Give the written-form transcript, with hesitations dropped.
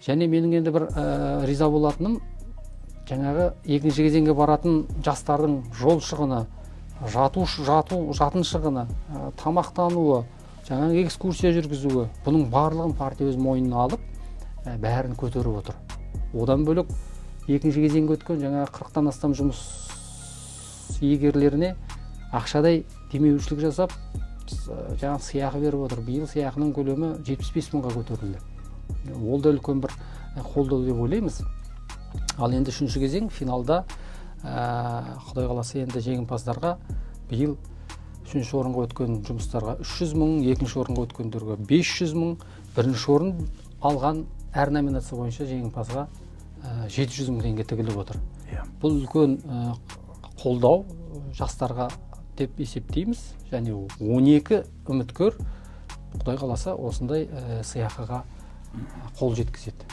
Және менің енді бір риза болатыным, жаңағы екінші кезеңге баратын жастардың жол шығыны, жатын шығыны, тамақтануы, жаңағы экскурсия жүргізуі, бұның барлығын партия өз мойнына алып, бәрін көтеріп отыр. Одан бөлек екінші кезеңге өткен жаңағы 40-тан астам жұмыс иегерлеріне ақшадай демеушілік жасап, жаңағы сыйақы беріп отыр. Биыл сыйақының көлемі 75 мыңға көтерілді. Ол да үлкен бір қолдау деп ойлаймыз. Ал енді үшінші кезең финалда Құдай қаласа енді жеңімпаздарға биыл үшінші орынға өткен жұмыстарға 300 мың, екінші орынға өткендерге 500 мың, бірінші орын алған әр номинация бойынша жеңімпазға 700 мың теңге тігіліп отыр. Бұл үлкен қолдау жастарға деп есептейміз, және 12 үміткер Құдай қаласа осындай сыйақыға қол жеткізеді.